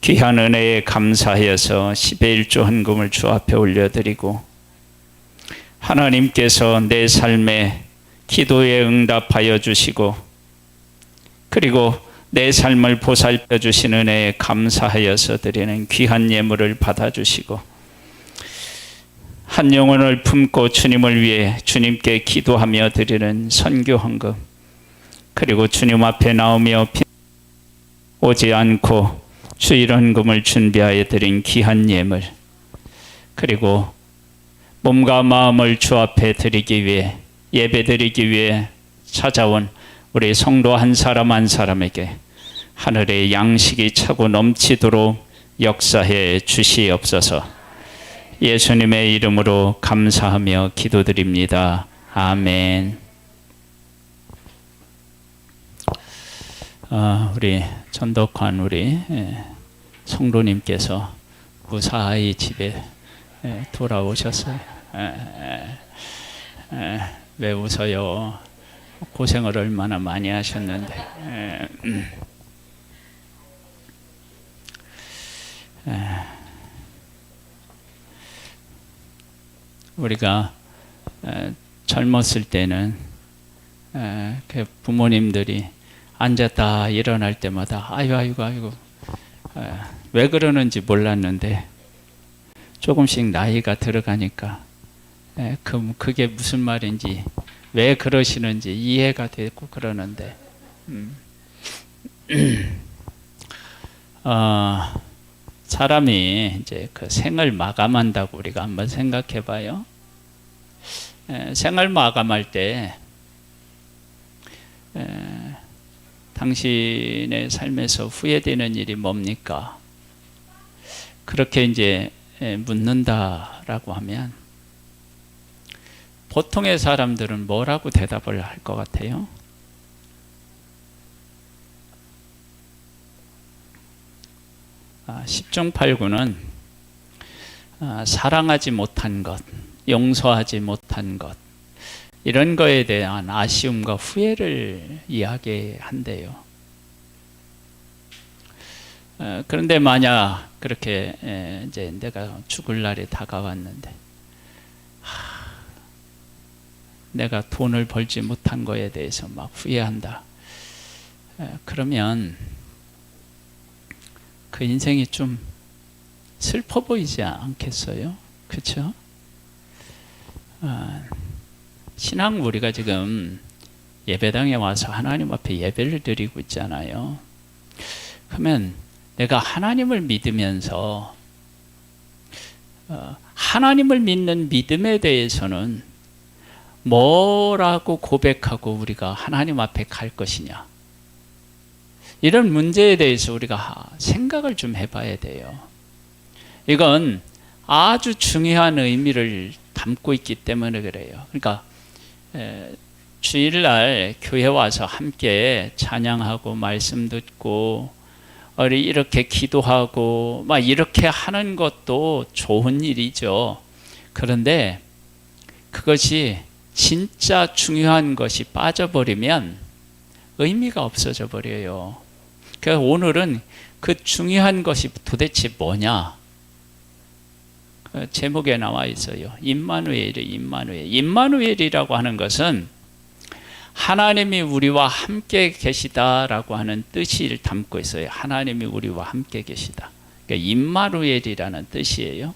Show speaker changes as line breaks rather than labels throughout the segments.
귀한 은혜에 감사하여서 10의 1조 헌금을 주 앞에 올려드리고, 하나님께서 내 삶에 기도에 응답하여 주시고, 그리고 내 삶을 보살펴 주신 은혜에 감사하여서 드리는 귀한 예물을 받아주시고, 한 영혼을 품고 주님을 위해 주님께 기도하며 드리는 선교 헌금, 그리고 주님 앞에 나오며 오지 않고 주일 헌금을 준비하여 드린 귀한 예물, 그리고 몸과 마음을 주 앞에 드리기 위해, 예배 드리기 위해 찾아온 우리 성도 한 사람 한 사람에게 하늘의 양식이 차고 넘치도록 역사해 주시옵소서. 예수님의 이름으로 감사하며 기도드립니다. 아멘. 우리 전덕환 우리 성도님께서 무사히 집에 돌아오셨어요. 왜 웃어요? 고생을 얼마나 많이 하셨는데. 우리가 젊었을 때는 부모님들이 앉았다 일어날 때마다 아이고 왜 그러는지 몰랐는데, 조금씩 나이가 들어가니까 그게 무슨 말인지, 왜 그러시는지 이해가 되고 그러는데, 사람이 이제 그 생을 마감한다고 우리가 한번 생각해 봐요. 생을 마감할 때 당신의 삶에서 후회되는 일이 뭡니까? 그렇게 이제 묻는다라고 하면 보통의 사람들은 뭐라고 대답을 할 것 같아요? 십중팔구는 사랑하지 못한 것, 용서하지 못한 것, 이런 거에 대한 아쉬움과 후회를 이야기한대요. 그런데 만약 그렇게 이제 내가 죽을 날이 다가왔는데, 내가 돈을 벌지 못한 거에 대해서 막 후회한다. 그러면 그 인생이 좀 슬퍼 보이지 않겠어요? 그렇죠? 신앙 우리가 지금 예배당에 와서 하나님 앞에 예배를 드리고 있잖아요. 그러면 내가 하나님을 믿으면서 하나님을 믿는 믿음에 대해서는 뭐라고 고백하고 우리가 하나님 앞에 갈 것이냐, 이런 문제에 대해서 우리가 생각을 좀 해봐야 돼요. 이건 아주 중요한 의미를 담고 있기 때문에 그래요. 그러니까 주일날 교회 와서 함께 찬양하고 말씀 듣고 이렇게 기도하고 막 이렇게 하는 것도 좋은 일이죠. 그런데 그것이 진짜 중요한 것이 빠져버리면 의미가 없어져 버려요. 그래서 오늘은 그 중요한 것이 도대체 뭐냐? 제목에 나와 있어요. 임마누엘이라고 하는 것은 하나님이 우리와 함께 계시다라고 하는 뜻을 담고 있어요. 하나님이 우리와 함께 계시다. 그러니까 임마누엘이라는 뜻이에요.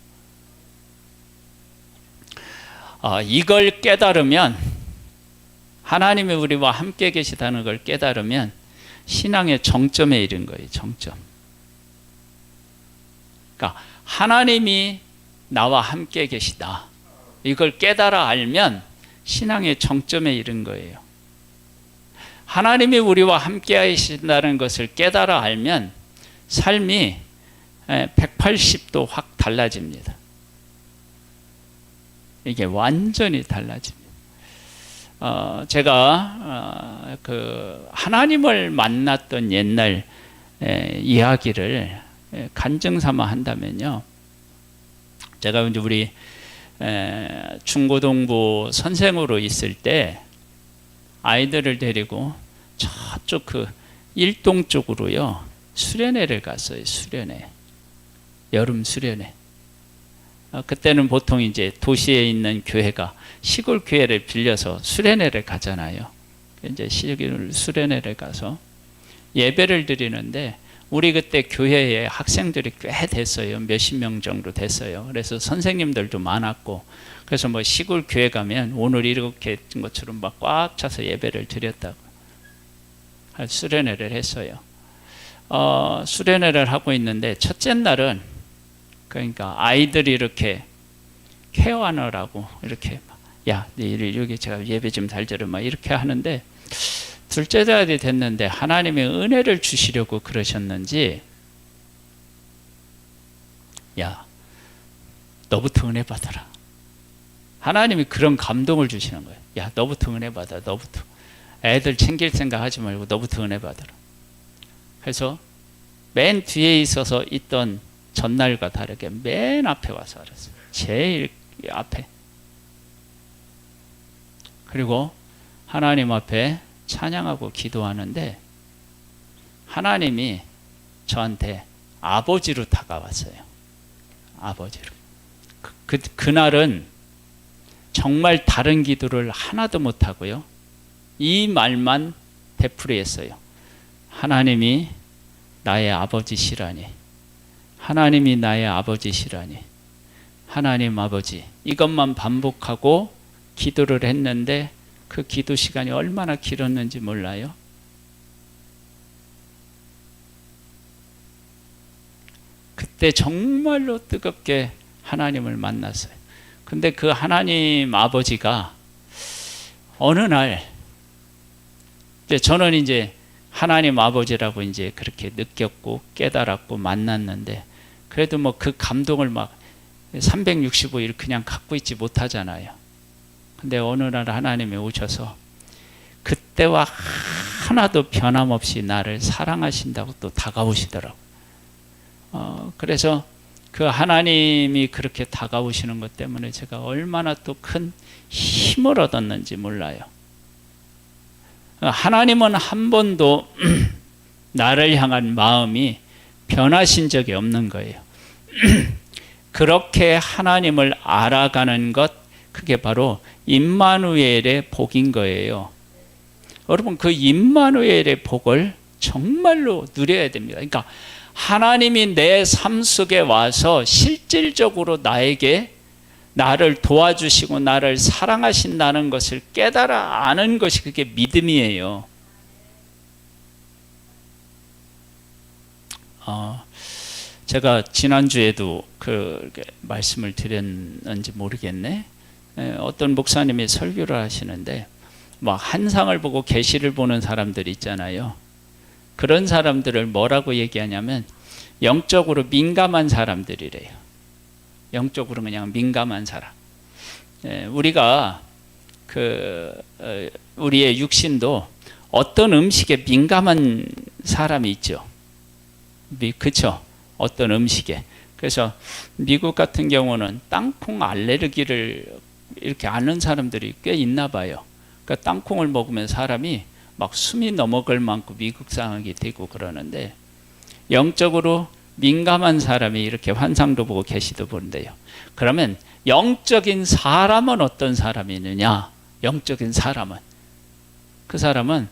이걸 깨달으면, 하나님이 우리와 함께 계시다는 걸 깨달으면 신앙의 정점에 이른 거예요. 정점. 그러니까 하나님이 나와 함께 계시다, 이걸 깨달아 알면 신앙의 정점에 이른 거예요. 하나님이 우리와 함께 하신다는 것을 깨달아 알면 삶이 180도 확 달라집니다. 이게 완전히 달라집니다. 제가 그 하나님을 만났던 옛날 이야기를 간증 삼아 한다면요, 제가 이제 우리 중고등부 선생으로 있을 때 아이들을 데리고 저쪽 그 일동 쪽으로요 수련회를 갔어요. 수련회. 여름 수련회. 그때는 보통 이제 도시에 있는 교회가 시골 교회를 빌려서 수련회를 가잖아요. 이제 시골 수련회를 가서 예배를 드리는데 우리 그때 교회에 학생들이 꽤 됐어요. 몇십 명 정도 됐어요. 그래서 선생님들도 많았고, 그래서 뭐 시골 교회 가면 오늘 이렇게 된 것처럼 막 꽉 차서 예배를 드렸다고 수련회를 했어요. 수련회를 하고 있는데 첫째 날은 그러니까 아이들이 이렇게 케어하느라고 이렇게 야, 이렇게 제가 예배 좀 달절을 막 이렇게 하는데 둘째 날이 됐는데 하나님이 은혜를 주시려고 그러셨는지 야, 너부터 은혜 받아라. 하나님이 그런 감동을 주시는 거예요. 야, 너부터 은혜 받아. 너부터. 애들 챙길 생각 하지 말고 너부터 은혜 받아라. 그래서 맨 뒤에 있어서 있던 전날과 다르게 맨 앞에 와서 알았어요. 제일 앞에. 그리고 하나님 앞에 찬양하고 기도하는데 하나님이 저한테 아버지로 다가왔어요. 아버지로. 그날은 정말 다른 기도를 하나도 못하고요. 이 말만 되풀이했어요. 하나님이 나의 아버지시라니. 하나님이 나의 아버지시라니. 하나님 아버지. 이것만 반복하고 기도를 했는데 그 기도 시간이 얼마나 길었는지 몰라요. 그때 정말로 뜨겁게 하나님을 만났어요. 근데 그 하나님 아버지가 어느 날 저는 이제 하나님 아버지라고 이제 그렇게 느꼈고 깨달았고 만났는데 그래도 뭐 그 감동을 막 365일 그냥 갖고 있지 못하잖아요. 근데 어느 날 하나님이 오셔서 그때와 하나도 변함없이 나를 사랑하신다고 또 다가오시더라고요. 그래서 그 하나님이 그렇게 다가오시는 것 때문에 제가 얼마나 또 큰 힘을 얻었는지 몰라요. 하나님은 한 번도 나를 향한 마음이 변하신 적이 없는 거예요. 그렇게 하나님을 알아가는 것, 그게 바로 임마누엘의 복인 거예요. 여러분, 그 임마누엘의 복을 정말로 누려야 됩니다. 그러니까 하나님이 내 삶 속에 와서 실질적으로 나를 도와주시고 나를 사랑하신다는 것을 깨달아 아는 것이 그게 믿음이에요. 제가 지난주에도 그 말씀을 드렸는지 모르겠네. 어떤 목사님이 설교를 하시는데 막 한상을 보고 계시를 보는 사람들 있잖아요. 그런 사람들을 뭐라고 얘기하냐면 영적으로 민감한 사람들이래요. 영적으로 그냥 민감한 사람. 우리가 우리의 육신도 어떤 음식에 민감한 사람이 있죠. 그렇죠? 어떤 음식에. 그래서 미국 같은 경우는 땅콩 알레르기를 이렇게 앓는 사람들이 꽤 있나 봐요. 그러니까 땅콩을 먹으면 사람이 막 숨이 넘어갈 만큼 미국 상황이 되고 그러는데 영적으로 민감한 사람이 이렇게 환상도 보고 계시도 보는데요. 그러면 영적인 사람은 어떤 사람이 있느냐? 영적인 사람은 그 사람은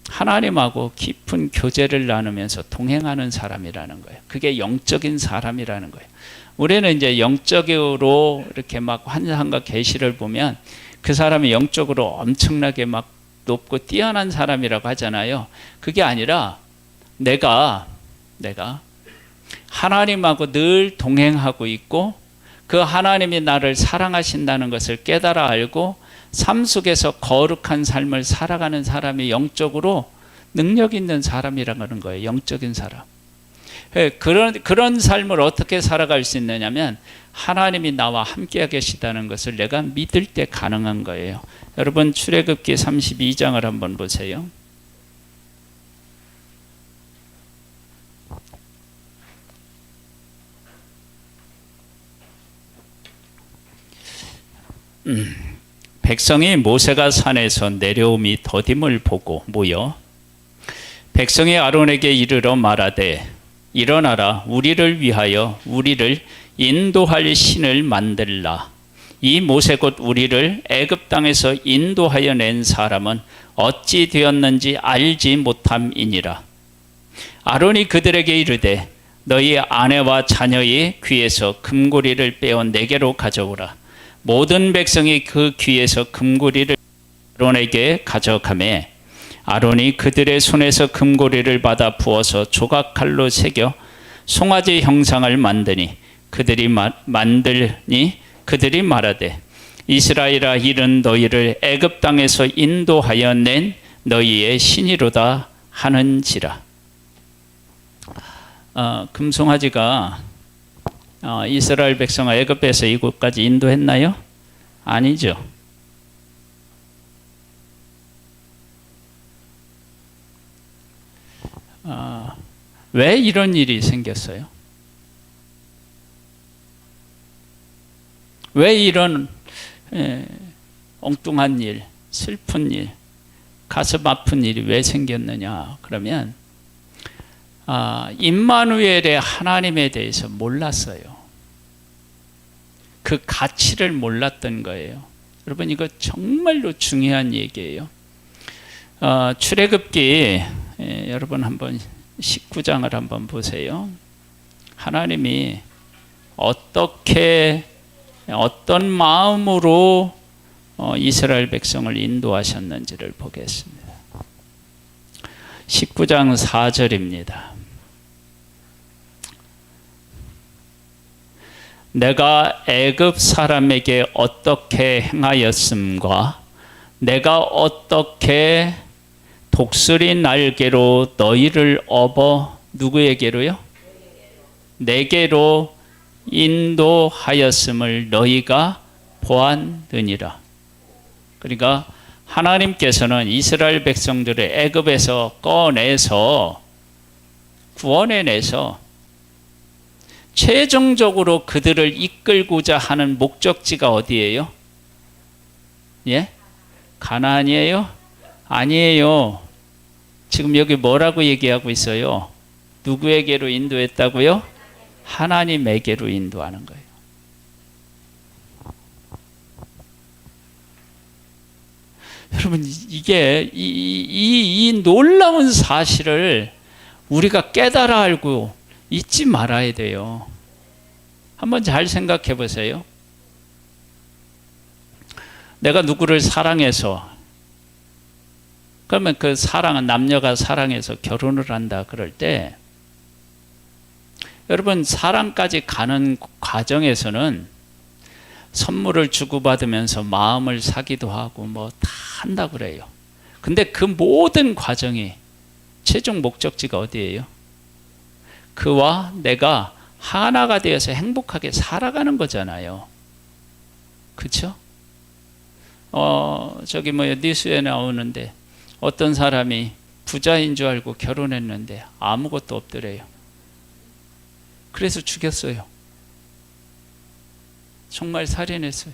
하나님하고 깊은 교제를 나누면서 동행하는 사람이라는 거예요. 그게 영적인 사람이라는 거예요. 우리는 이제 영적으로 이렇게 막 환상과 계시를 보면 그 사람이 영적으로 엄청나게 막 높고 뛰어난 사람이라고 하잖아요. 그게 아니라 내가 하나님하고 늘 동행하고 있고 그 하나님이 나를 사랑하신다는 것을 깨달아 알고 삶 속에서 거룩한 삶을 살아가는 사람이 영적으로 능력 있는 사람이라는 거예요. 영적인 사람. 그런 삶을 어떻게 살아갈 수 있느냐면 하나님이 나와 함께 계시다는 것을 내가 믿을 때 가능한 거예요. 여러분 출애굽기 32장을 한번 보세요. 백성이 모세가 산에서 내려옴이 더딤을 보고 모여 백성이 아론에게 이르러 말하되 일어나라. 우리를 위하여 우리를 인도할 신을 만들라. 이 모세 곧 우리를 애굽 땅에서 인도하여 낸 사람은 어찌 되었는지 알지 못함이니라. 아론이 그들에게 이르되 너희 아내와 자녀의 귀에서 금고리를 빼어 내게로 가져오라. 모든 백성이 그 귀에서 금고리를 아론에게 가져가매 아론이 그들의 손에서 금고리를 받아 부어서 조각칼로 새겨 송아지 형상을 만드니 그들이 말하되 이스라엘아 이는 너희를 애굽 땅에서 인도하여 낸 너희의 신이로다 하는지라. 금송아지가 이스라엘 백성을 애굽에서 이곳까지 인도했나요? 아니죠. 왜 이런 일이 생겼어요? 왜 이런 엉뚱한 일, 슬픈 일, 가슴 아픈 일이 왜 생겼느냐? 그러면 임마누엘의 하나님에 대해서 몰랐어요. 그 가치를 몰랐던 거예요. 여러분 이거 정말로 중요한 얘기예요. 출애굽기 여러분 한번 19장을 한번 보세요. 하나님이 어떤 마음으로 이스라엘 백성을 인도하셨는지를 보겠습니다. 19장 4절입니다. 내가 애굽 사람에게 어떻게 행하였음과 내가 어떻게 독수리 날개로 너희를 업어 누구에게로요? 내게로 인도하였음을 너희가 보았느니라. 그러니까 하나님께서는 이스라엘 백성들을 애굽에서 꺼내서 구원해내서 최종적으로 그들을 이끌고자 하는 목적지가 어디예요? 예? 가나안이에요? 아니에요. 지금 여기 뭐라고 얘기하고 있어요? 누구에게로 인도했다고요? 하나님에게로 인도하는 거예요. 여러분 이게 이 놀라운 사실을 우리가 깨달아 알고 잊지 말아야 돼요. 한번 잘 생각해 보세요. 내가 누구를 사랑해서 그러면 그 사랑은 남녀가 사랑해서 결혼을 한다 그럴 때 여러분 사랑까지 가는 과정에서는 선물을 주고받으면서 마음을 사기도 하고 뭐 다 한다 그래요. 근데 그 모든 과정이 최종 목적지가 어디예요? 그와 내가 하나가 되어서 행복하게 살아가는 거잖아요. 그렇죠? 저기 뉴스에 나오는데 어떤 사람이 부자인 줄 알고 결혼했는데 아무것도 없더래요. 그래서 죽였어요. 정말 살인했어요.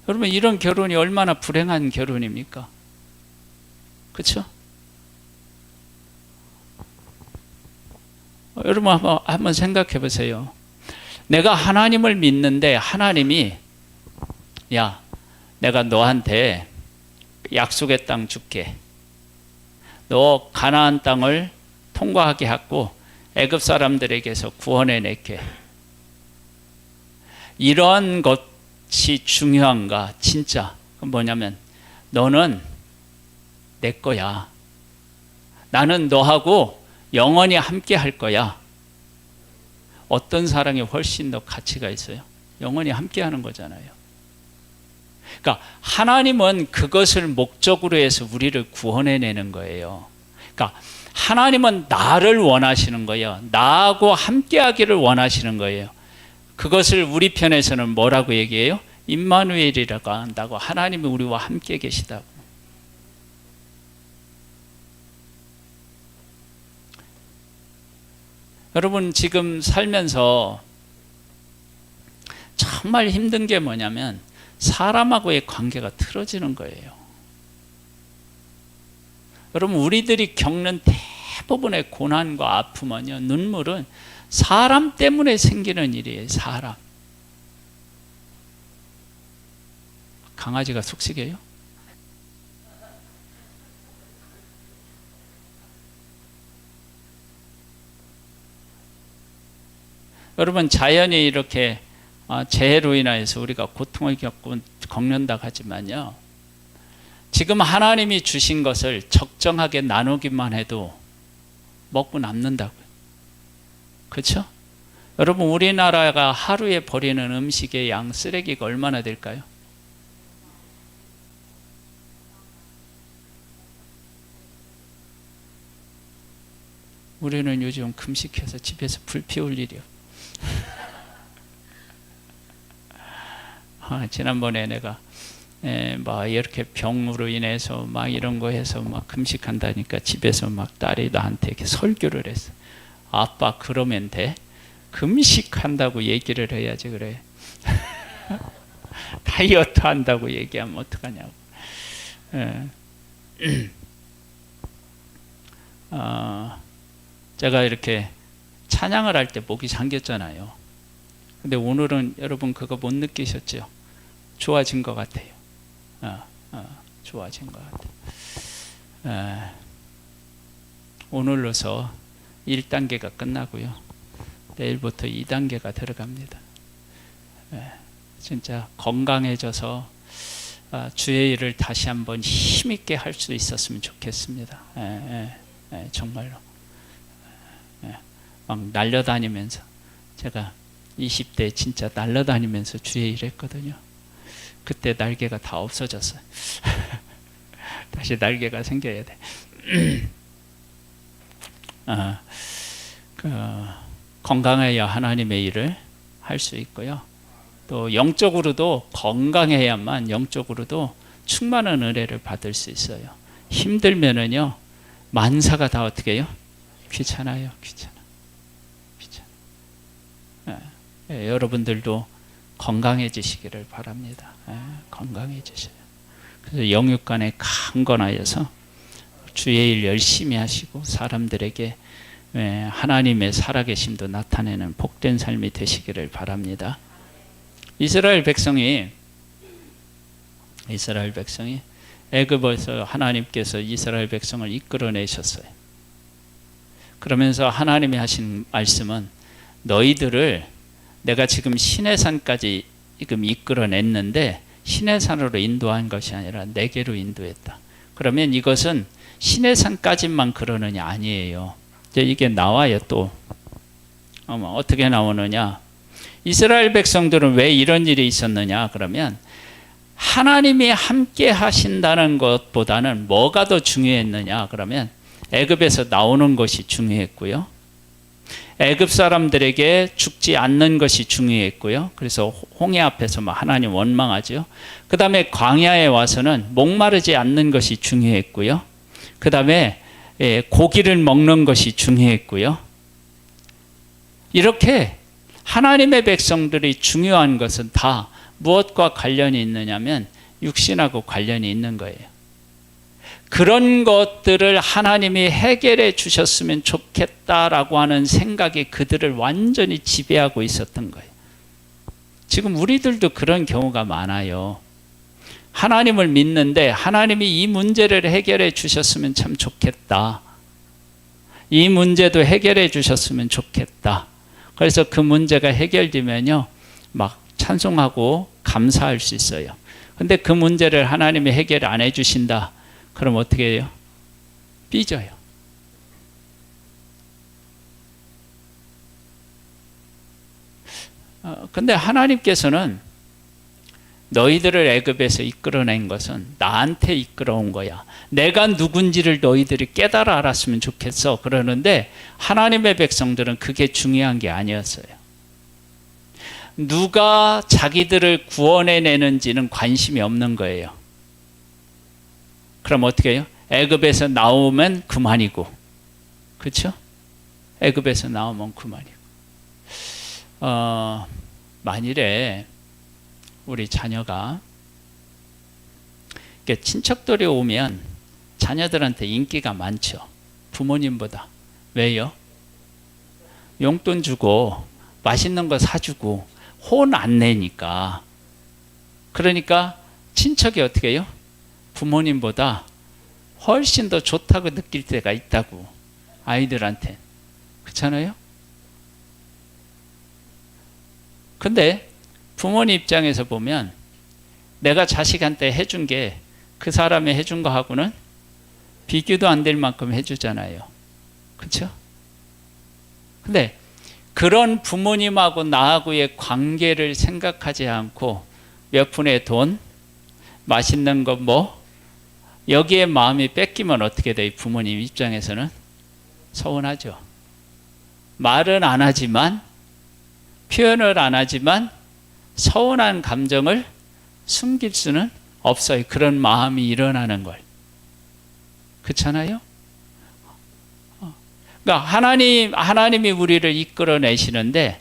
여러분 이런 결혼이 얼마나 불행한 결혼입니까? 그렇죠? 여러분 한번 생각해 보세요. 내가 하나님을 믿는데 하나님이 야 내가 너한테 약속의 땅 줄게. 너 가나안 땅을 통과하게 하고 애굽 사람들에게서 구원해 낼게. 이런 것이 중요한가? 진짜 뭐냐면 너는 내 거야. 나는 너하고 영원히 함께 할 거야. 어떤 사랑이 훨씬 더 가치가 있어요? 영원히 함께 하는 거잖아요. 그러니까 하나님은 그것을 목적으로 해서 우리를 구원해내는 거예요. 그러니까 하나님은 나를 원하시는 거예요. 나하고 함께하기를 원하시는 거예요. 그것을 우리 편에서는 뭐라고 얘기해요? 임마누엘이라고 한다고. 하나님이 우리와 함께 계시다고. 여러분 지금 살면서 정말 힘든 게 뭐냐면 사람하고의 관계가 틀어지는 거예요. 여러분, 우리들이 겪는 대부분의 고난과 아픔은요, 눈물은 사람 때문에 생기는 일이에요. 사람. 강아지가 속삭여요? 여러분, 자연이 이렇게 재해로 인하여서 우리가 고통을 겪는다 하지만요, 지금 하나님이 주신 것을 적정하게 나누기만 해도 먹고 남는다고요. 그렇죠? 여러분, 우리나라가 하루에 버리는 음식의 양, 쓰레기가 얼마나 될까요? 우리는 요즘 금식해서 집에서 불 피울 일이요. 지난번에 내가 막 이렇게 병으로 인해서 막 이런 거 해서 막 금식한다니까 집에서 막 딸이 나한테 이렇게 설교를 했어. 아빠, 그러면 돼? 금식한다고 얘기를 해야지. 그래. 다이어트 한다고 얘기하면 어떡하냐고. 제가 이렇게 찬양을 할 때 목이 잠겼잖아요. 근데 오늘은 여러분 그거 못 느끼셨죠? 좋아진 것 같아요. 좋아진 것 같아요. 오늘로서 1단계가 끝나고요. 내일부터 2단계가 들어갑니다. 진짜 건강해져서 주의 일을 다시 한번 힘있게 할 수 있었으면 좋겠습니다. 정말로. 막 날려다니면서, 제가 20대 진짜 날려다니면서 주의 일 했거든요. 그때 날개가 다 없어졌어요. 다시 날개가 생겨야 돼. 건강해야 하나님의 일을 할 수 있고요. 또 영적으로도 건강해야만 영적으로도 충만한 은혜를 받을 수 있어요. 힘들면은요, 만사가 다 어떻게 해요? 귀찮아요. 귀찮아. 여러분들도 건강해지시기를 바랍니다. 건강해지세요. 그래서 영육간에 강건하여서 주의 일 열심히 하시고 사람들에게 하나님의 살아계심도 나타내는 복된 삶이 되시기를 바랍니다. 이스라엘 백성이 애굽에서 하나님께서 이스라엘 백성을 이끌어내셨어요. 그러면서 하나님이 하신 말씀은, 너희들을 내가 지금 시내산까지 지금 이끌어냈는데 시내산으로 인도한 것이 아니라 내게로 인도했다. 그러면 이것은 시내산까지만 그러느냐? 아니에요. 이제 이게 나와요. 또 어떻게 나오느냐? 이스라엘 백성들은 왜 이런 일이 있었느냐? 그러면 하나님이 함께 하신다는 것보다는 뭐가 더 중요했느냐? 그러면 애굽에서 나오는 것이 중요했고요. 애굽 사람들에게 죽지 않는 것이 중요했고요. 그래서 홍해 앞에서 하나님 원망하죠. 그 다음에 광야에 와서는 목마르지 않는 것이 중요했고요. 그 다음에 고기를 먹는 것이 중요했고요. 이렇게 하나님의 백성들이 중요한 것은 다 무엇과 관련이 있느냐면 육신하고 관련이 있는 거예요. 그런 것들을 하나님이 해결해 주셨으면 좋겠다라고 하는 생각이 그들을 완전히 지배하고 있었던 거예요. 지금 우리들도 그런 경우가 많아요. 하나님을 믿는데 하나님이 이 문제를 해결해 주셨으면 참 좋겠다. 이 문제도 해결해 주셨으면 좋겠다. 그래서 그 문제가 해결되면요, 막 찬송하고 감사할 수 있어요. 근데 그 문제를 하나님이 해결 안 해주신다. 그럼 어떻게 해요? 삐져요. 근데 하나님께서는 너희들을 애굽에서 이끌어낸 것은 나한테 이끌어온 거야. 내가 누군지를 너희들이 깨달아 알았으면 좋겠어. 그러는데 하나님의 백성들은 그게 중요한 게 아니었어요. 누가 자기들을 구원해내는지는 관심이 없는 거예요. 그럼 어떻게 해요? 애굽에서 나오면 그만이고, 그렇죠? 애굽에서 나오면 그만이고. 만일에 우리 자녀가 친척들이 오면 자녀들한테 인기가 많죠. 부모님보다. 왜요? 용돈 주고 맛있는 거 사주고 혼 안 내니까. 그러니까 친척이 어떻게 해요? 부모님보다 훨씬 더 좋다고 느낄 때가 있다고. 아이들한테. 그렇잖아요? 근데 부모님 입장에서 보면 내가 자식한테 해준 게 그 사람이 해준 거하고는 비교도 안 될 만큼 해주잖아요. 그렇죠? 근데 그런 부모님하고 나하고의 관계를 생각하지 않고 몇 푼의 돈, 맛있는 거 뭐 여기에 마음이 뺏기면 어떻게 돼요? 부모님 입장에서는 서운하죠. 말은 안 하지만, 표현을 안 하지만 서운한 감정을 숨길 수는 없어요. 그런 마음이 일어나는 걸. 그렇잖아요? 그러니까 하나님이 우리를 이끌어내시는데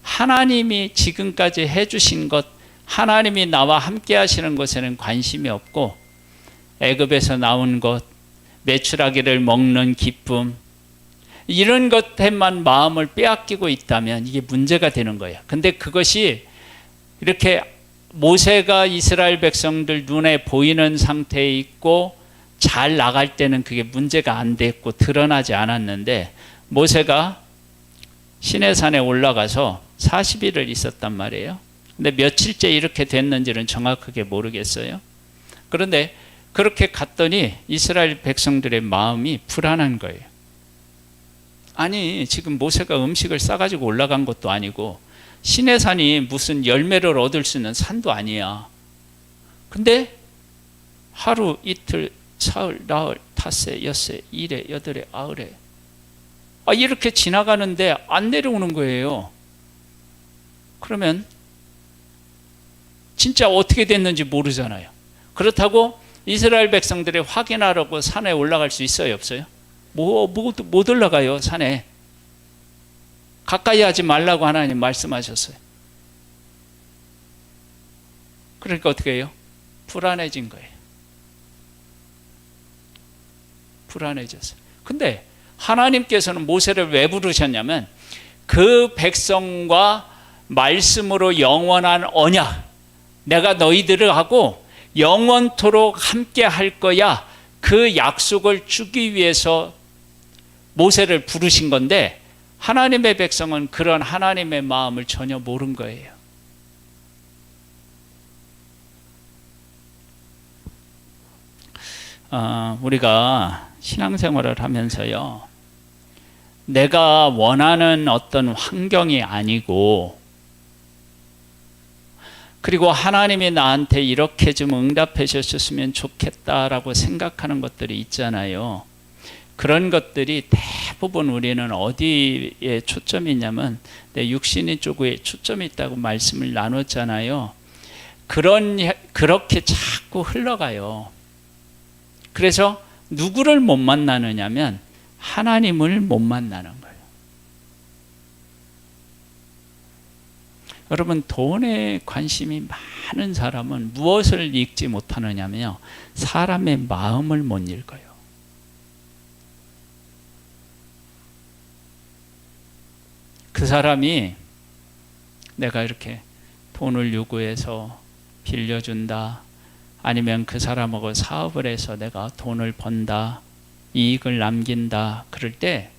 하나님이 지금까지 해주신 것, 하나님이 나와 함께 하시는 것에는 관심이 없고 애굽에서 나온 것, 메추라기를 먹는 기쁨, 이런 것에만 마음을 빼앗기고 있다면 이게 문제가 되는 거예요. 근데 그것이 이렇게 모세가 이스라엘 백성들 눈에 보이는 상태에 있고 잘 나갈 때는 그게 문제가 안 됐고 드러나지 않았는데 모세가 시내산에 올라가서 40일을 있었단 말이에요. 근데 며칠째 이렇게 됐는지는 정확하게 모르겠어요. 그런데 그렇게 갔더니 이스라엘 백성들의 마음이 불안한 거예요. 아니 지금 모세가 음식을 싸가지고 올라간 것도 아니고 시내산이 무슨 열매를 얻을 수 있는 산도 아니야. 근데 하루 이틀 사흘 나흘 닷새 엿새 일에 여덟에 아흘에 이렇게 지나가는데 안 내려오는 거예요. 그러면 진짜 어떻게 됐는지 모르잖아요. 그렇다고 이스라엘 백성들이 확인하려고 산에 올라갈 수 있어요, 없어요? 못 올라가요, 산에. 가까이 하지 말라고 하나님 말씀하셨어요. 그러니까 어떻게 해요? 불안해진 거예요. 불안해졌어요. 근데 하나님께서는 모세를 왜 부르셨냐면 그 백성과 말씀으로 영원한 언약, 내가 너희들을 하고 영원토록 함께 할 거야, 그 약속을 주기 위해서 모세를 부르신 건데 하나님의 백성은 그런 하나님의 마음을 전혀 모른 거예요. 우리가 신앙생활을 하면서요, 내가 원하는 어떤 환경이 아니고 그리고 하나님이 나한테 이렇게 좀 응답해 주셨으면 좋겠다라고 생각하는 것들이 있잖아요. 그런 것들이 대부분 우리는 어디에 초점이 있냐면 내 육신의 쪽에 초점이 있다고 말씀을 나눴잖아요. 그렇게 자꾸 흘러가요. 그래서 누구를 못 만나느냐면 하나님을 못 만나는 거예요. 여러분, 돈에 관심이 많은 사람은 무엇을 읽지 못하느냐면요, 사람의 마음을 못 읽어요. 그 사람이 내가 이렇게 돈을 요구해서 빌려준다, 아니면 그 사람하고 사업을 해서 내가 돈을 번다, 이익을 남긴다, 그럴 때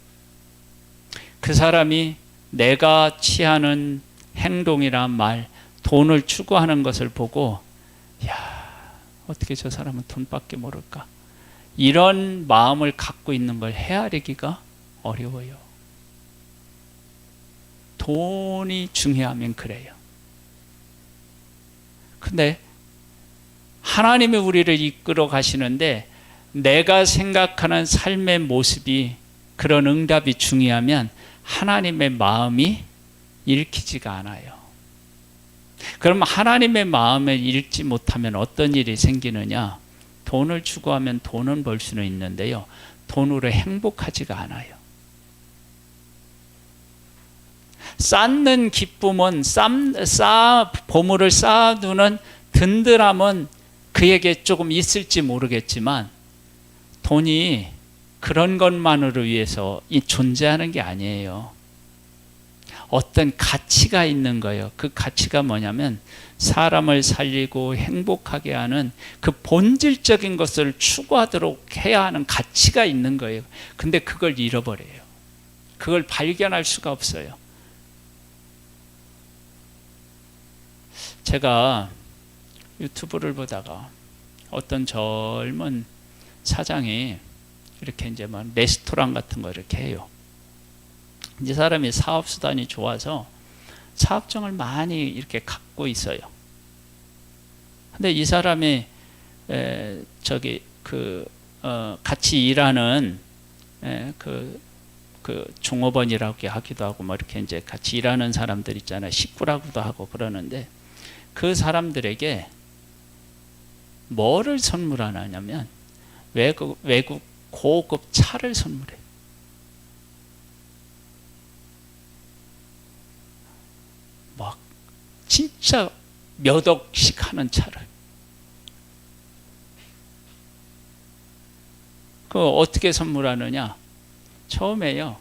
그 사람이 내가 취하는 행동이란 말, 돈을 추구하는 것을 보고 야, 어떻게 저 사람은 돈밖에 모를까, 이런 마음을 갖고 있는 걸 헤아리기가 어려워요. 돈이 중요하면 그래요. 근데 하나님이 우리를 이끌어 가시는데 내가 생각하는 삶의 모습이, 그런 응답이 중요하면 하나님의 마음이 읽히지가 않아요. 그럼 하나님의 마음을 읽지 못하면 어떤 일이 생기느냐? 돈을 추구하면 돈은 벌 수는 있는데요, 돈으로 행복하지가 않아요. 쌓는 기쁨은, 보물을 쌓아두는 든든함은 그에게 조금 있을지 모르겠지만 돈이 그런 것만으로 위해서 존재하는 게 아니에요. 어떤 가치가 있는 거예요. 그 가치가 뭐냐면 사람을 살리고 행복하게 하는 그 본질적인 것을 추구하도록 해야 하는 가치가 있는 거예요. 근데 그걸 잃어버려요. 그걸 발견할 수가 없어요. 제가 유튜브를 보다가 어떤 젊은 사장이 이렇게 이제 막 레스토랑 같은 거 이렇게 해요. 이 사람이 사업 수단이 좋아서 사업장을 많이 이렇게 갖고 있어요. 근데 이 사람이 같이 일하는 그 종업원이라고 하기도 하고 뭐 이렇게 이제 같이 일하는 사람들 있잖아요. 식구라고도 하고 그러는데 그 사람들에게 뭐를 선물하냐면 외국 고급 차를 선물해요. 막 진짜 몇 억씩 하는 차를. 그거 어떻게 선물하느냐? 처음에요.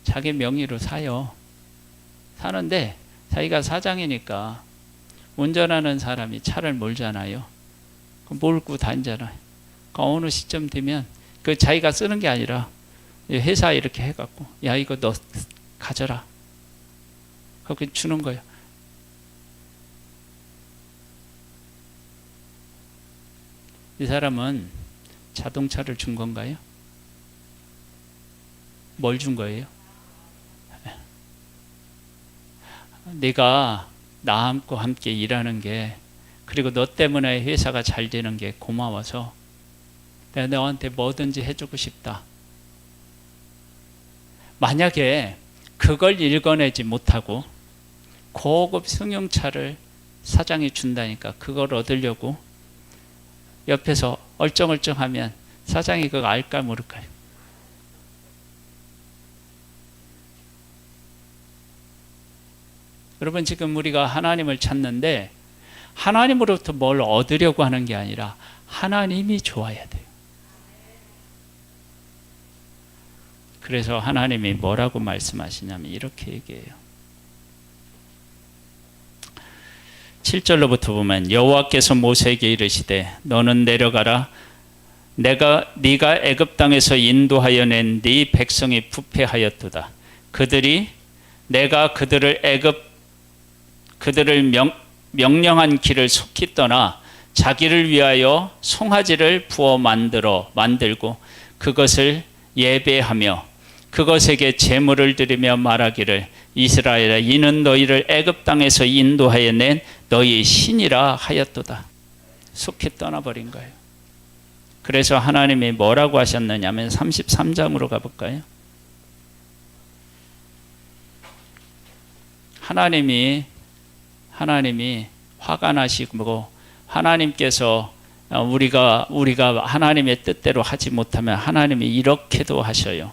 자기 명의로 사요. 사는데 자기가 사장이니까 운전하는 사람이 차를 몰잖아요. 몰고 다니잖아요. 어느 시점 되면 그 자기가 쓰는 게 아니라 회사 이렇게 해갖고 야 이거 너 가져라. 그렇게 주는 거예요. 이 사람은 자동차를 준 건가요? 뭘 준 거예요? 내가 나하고 함께 일하는 게 그리고 너 때문에 회사가 잘 되는 게 고마워서 내가 너한테 뭐든지 해주고 싶다. 만약에 그걸 읽어내지 못하고 고급 승용차를 사장이 준다니까 그걸 얻으려고 옆에서 얼쩡얼쩡하면 사장이 그거 알까 모를까요? 여러분 지금 우리가 하나님을 찾는데 하나님으로부터 뭘 얻으려고 하는 게 아니라 하나님이 좋아야 돼요. 그래서 하나님이 뭐라고 말씀하시냐면 이렇게 얘기해요. 7절로부터 보면 여호와께서 모세에게 이르시되 너는 내려가라 네가 애굽 땅에서 인도하여 낸 네 백성이 부패하였도다. 그들이 내가 그들을 명령한 길을 속히 떠나 자기를 위하여 송아지를 부어 만들고 그것을 예배하며 그것에게 제물을 드리며 말하기를 이스라엘아 이는 너희를 애굽 땅에서 인도하여 낸 너희 신이라 하였도다. 속히 떠나버린 거예요. 그래서 하나님이 뭐라고 하셨느냐면 33장으로 가볼까요? 하나님이 화가 나시고 하나님께서 우리가 하나님의 뜻대로 하지 못하면 하나님이 이렇게도 하셔요.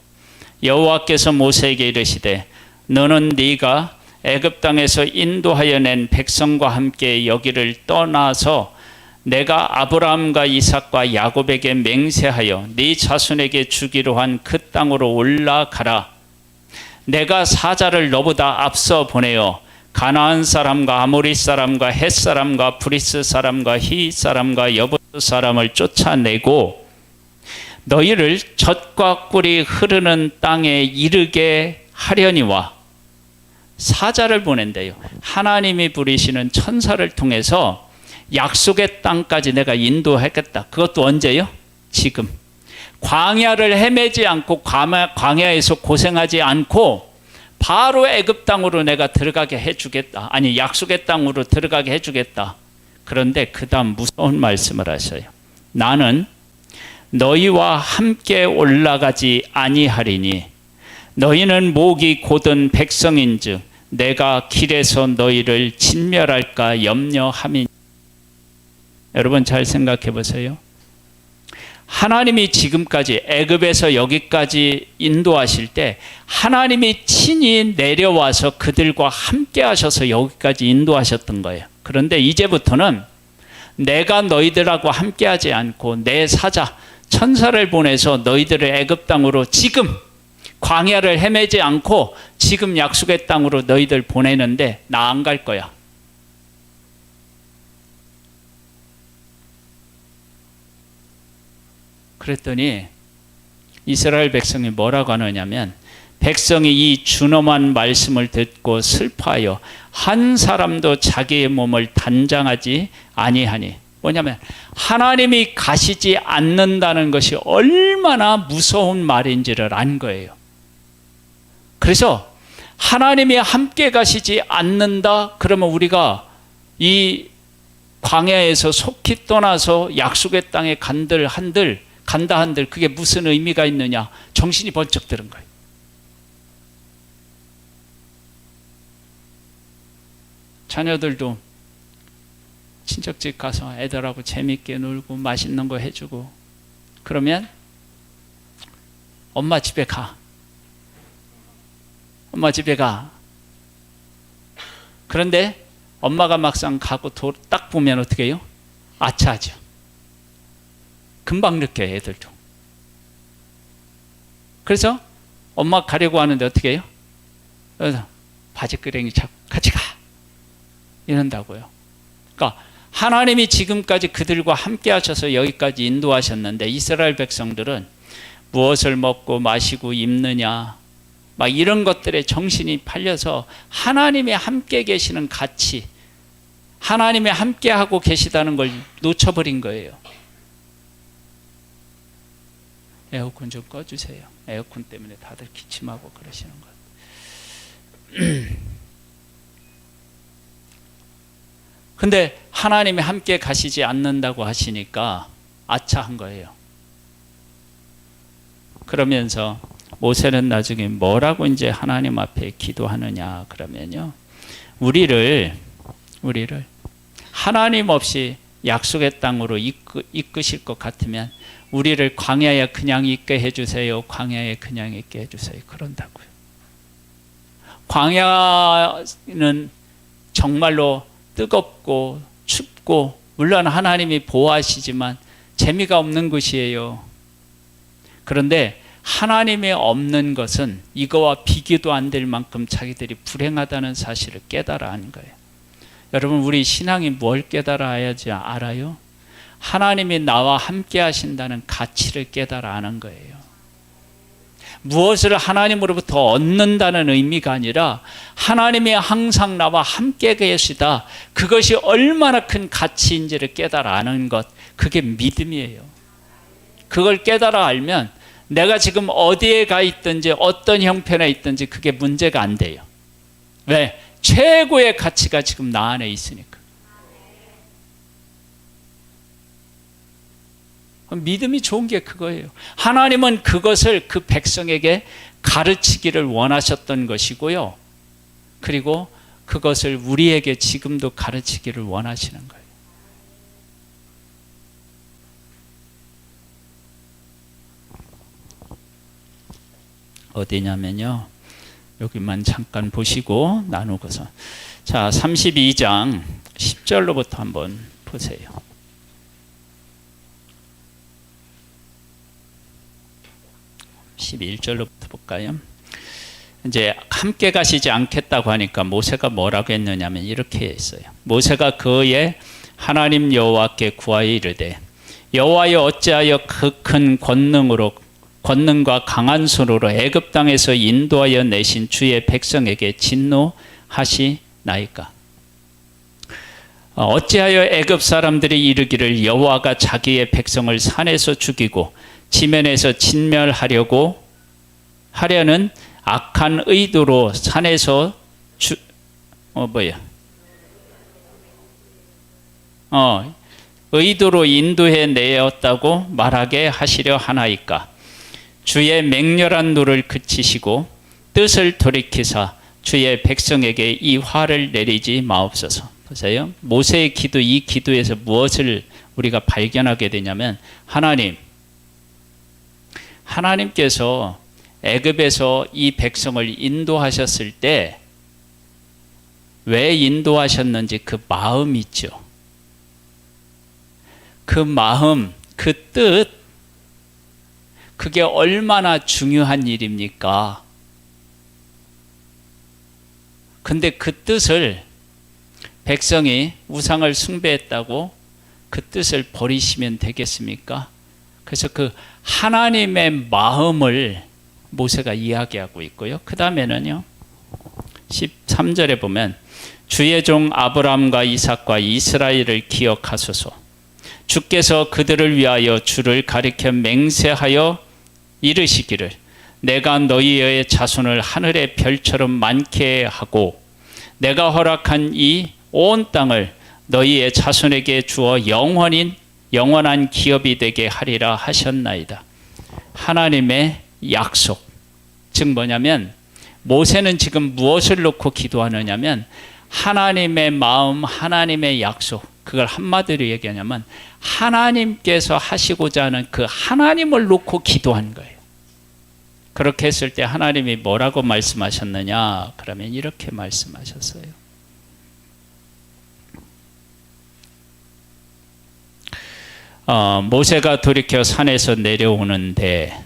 여호와께서 모세에게 이르시되 너는 네가 애굽 땅에서 인도하여 낸 백성과 함께 여기를 떠나서 내가 아브라함과 이삭과 야곱에게 맹세하여 네 자손에게 주기로 한 그 땅으로 올라가라. 내가 사자를 너보다 앞서 보내어 가나안 사람과 아모리 사람과 헷 사람과 브리스 사람과 히 사람과 여부스 사람을 쫓아내고 너희를 젖과 꿀이 흐르는 땅에 이르게 하려니와 사자를 보낸대요. 하나님이 부리시는 천사를 통해서 약속의 땅까지 내가 인도하겠다. 그것도 언제요? 지금. 광야를 헤매지 않고 광야에서 고생하지 않고 바로 애굽 땅으로 내가 들어가게 해주겠다. 아니 약속의 땅으로 들어가게 해주겠다. 그런데 그 다음 무서운 말씀을 하셔요. 나는 너희와 함께 올라가지 아니하리니 너희는 목이 곧은 백성인즉 내가 길에서 너희를 진멸할까 염려함이니. 여러분 잘 생각해 보세요. 하나님이 지금까지 애굽에서 여기까지 인도하실 때 하나님이 친히 내려와서 그들과 함께 하셔서 여기까지 인도하셨던 거예요. 그런데 이제부터는 내가 너희들하고 함께 하지 않고 내 사자 천사를 보내서 너희들을 애굽 땅으로 지금 광야를 헤매지 않고 지금 약속의 땅으로 너희들 보내는데 나 안 갈 거야. 그랬더니 이스라엘 백성이 뭐라고 하느냐면 백성이 이 준엄한 말씀을 듣고 슬퍼하여 한 사람도 자기의 몸을 단장하지 아니하니, 뭐냐면 하나님이 가시지 않는다는 것이 얼마나 무서운 말인지를 안 거예요. 그래서 하나님이 함께 가시지 않는다 그러면 우리가 이 광야에서 속히 떠나서 약속의 땅에 간다 한들 그게 무슨 의미가 있느냐, 정신이 번쩍 드는 거예요. 자녀들도 친척집 가서 애들하고 재밌게 놀고 맛있는 거 해주고 그러면 엄마 집에 가. 엄마 집에 가. 그런데 엄마가 막상 가고 딱 보면 어떻게 해요? 아차하죠. 금방 느껴요, 애들도. 그래서 엄마 가려고 하는데 어떻게 해요? 바지끄레기 잡고 같이 가. 이런다고요. 그러니까 하나님이 지금까지 그들과 함께 하셔서 여기까지 인도하셨는데 이스라엘 백성들은 무엇을 먹고 마시고 입느냐 막 이런 것들에 정신이 팔려서 하나님이 함께 계시는 가치, 하나님이 함께 하고 계시다는 걸 놓쳐버린 거예요. 에어컨 좀 꺼주세요. 에어컨 때문에 다들 기침하고 그러시는 것. 근데 하나님이 함께 가시지 않는다고 하시니까 아차한 거예요. 그러면서 모세는 나중에 뭐라고 이제 하나님 앞에 기도하느냐 그러면요, 우리를 하나님 없이 약속의 땅으로 이끄실 것 같으면 우리를 광야에 그냥 있게 해주세요. 광야에 그냥 있게 해주세요. 그런다고요. 광야는 정말로 뜨겁고 춥고 물론 하나님이 보호하시지만 재미가 없는 곳이에요. 그런데 하나님이 없는 것은 이거와 비교도 안 될 만큼 자기들이 불행하다는 사실을 깨달아 하는 거예요. 여러분, 우리 신앙이 뭘 깨달아야지 알아요? 하나님이 나와 함께 하신다는 가치를 깨달아 아는 거예요. 무엇을 하나님으로부터 얻는다는 의미가 아니라 하나님이 항상 나와 함께 계시다, 그것이 얼마나 큰 가치인지를 깨달아 아는 것, 그게 믿음이에요. 그걸 깨달아 알면 내가 지금 어디에 가 있든지 어떤 형편에 있든지 그게 문제가 안 돼요. 왜? 최고의 가치가 지금 나 안에 있으니까. 믿음이 좋은 게 그거예요. 하나님은 그것을 그 백성에게 가르치기를 원하셨던 것이고요. 그리고 그것을 우리에게 지금도 가르치기를 원하시는 거예요. 어디냐면요, 여기만 잠깐 보시고 나누고서, 자, 32장 10절로부터 한번 보세요. 11절로부터 볼까요? 이제 함께 가시지 않겠다고 하니까 모세가 뭐라고 했느냐면 이렇게 했어요. 모세가 그의 하나님 여호와께 구하여 이르되, 여호와여, 어찌하여 그 큰 권능과 강한 손으로 애굽 땅에서 인도하여 내신 주의 백성에게 진노하시나이까? 어찌하여 애굽 사람들이 이르기를 여호와가 자기의 백성을 산에서 죽이고 지면에서 하려는 악한 의도로 산에서 의도로 인도해 내었다고 말하게 하시려 하나이까? 주의 맹렬한 노를 그치시고 뜻을 돌이키사 주의 백성에게 이 화를 내리지 마옵소서. 보세요. 모세의 기도, 이 기도에서 무엇을 우리가 발견하게 되냐면, 하나님께서 애굽에서 이 백성을 인도하셨을 때 왜 인도하셨는지 그 마음 있죠. 그 마음, 그 뜻, 그게 얼마나 중요한 일입니까? 근데 그 뜻을 백성이 우상을 숭배했다고 그 뜻을 버리시면 되겠습니까? 그래서 그 하나님의 마음을 모세가 이야기하고 있고요. 그 다음에는요, 13절에 보면 주의 종 아브라함과 이삭과 이스라엘을 기억하소서. 주께서 그들을 위하여 주를 가리켜 맹세하여 이르시기를 내가 너희의 자손을 하늘의 별처럼 많게 하고 내가 허락한 이 온 땅을 너희의 자손에게 주어 영원한 기업이 되게 하리라 하셨나이다. 하나님의 약속. 즉 뭐냐면 모세는 지금 무엇을 놓고 기도하느냐면 하나님의 마음, 하나님의 약속. 그걸 한마디로 얘기하냐면 하나님께서 하시고자 하는 그 하나님을 놓고 기도한 거예요. 그렇게 했을 때 하나님이 뭐라고 말씀하셨느냐? 그러면 이렇게 말씀하셨어요. 모세가 돌이켜 산에서 내려오는데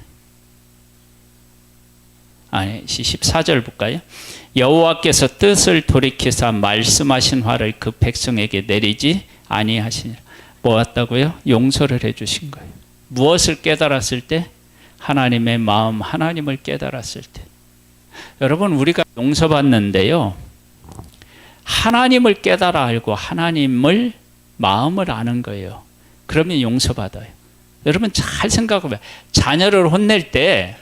14절 볼까요? 여호와께서 뜻을 돌이키사 말씀하신 화를 그 백성에게 내리지 아니하시니라. 뭐 왔다고요? 용서를 해주신 거예요. 무엇을 깨달았을 때? 하나님의 마음, 하나님을 깨달았을 때. 여러분, 우리가 용서받는데요, 하나님을 깨달아 알고 하나님을 마음을 아는 거예요. 그러면 용서받아요. 여러분 잘 생각해봐요. 자녀를 혼낼 때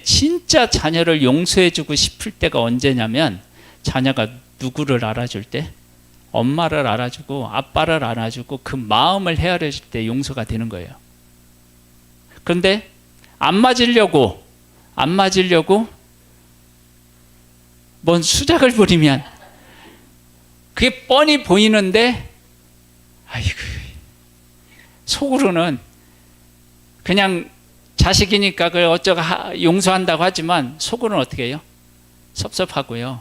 진짜 자녀를 용서해주고 싶을 때가 언제냐면 자녀가 누구를 알아줄 때? 엄마를 알아주고 아빠를 알아주고 그 마음을 헤아려줄 때 용서가 되는 거예요. 그런데 안 맞으려고 뭔 수작을 부리면 그게 뻔히 보이는데 아이고, 속으로는 그냥 자식이니까 그걸 어쩌고 용서한다고 하지만 속으로는 어떻게 해요? 섭섭하고요.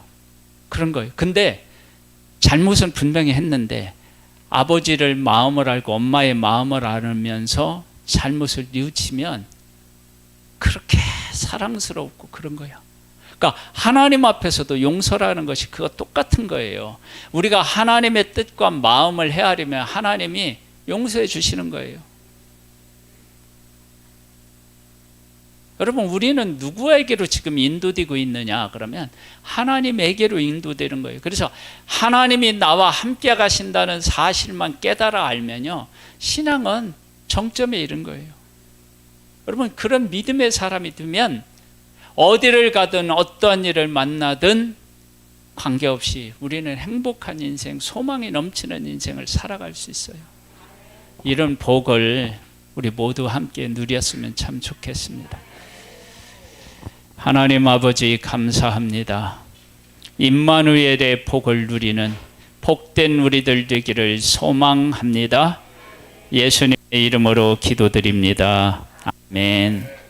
그런 거예요. 근데 잘못은 분명히 했는데 아버지를 마음을 알고 엄마의 마음을 알으면서 잘못을 뉘우치면 그렇게 사랑스럽고 그런 거예요. 그러니까 하나님 앞에서도 용서라는 것이 그거 똑같은 거예요. 우리가 하나님의 뜻과 마음을 헤아리면 하나님이 용서해 주시는 거예요. 여러분, 우리는 누구에게로 지금 인도되고 있느냐? 그러면 하나님에게로 인도되는 거예요. 그래서 하나님이 나와 함께 가신다는 사실만 깨달아 알면요, 신앙은 정점에 이른 거예요. 여러분, 그런 믿음의 사람이 되면 어디를 가든 어떠한 일을 만나든 관계없이 우리는 행복한 인생, 소망이 넘치는 인생을 살아갈 수 있어요. 이런 복을 우리 모두 함께 누렸으면 참 좋겠습니다. 하나님 아버지 감사합니다. 임마누엘의 복을 누리는 복된 우리들 되기를 소망합니다. 예수님의 이름으로 기도드립니다. 아멘.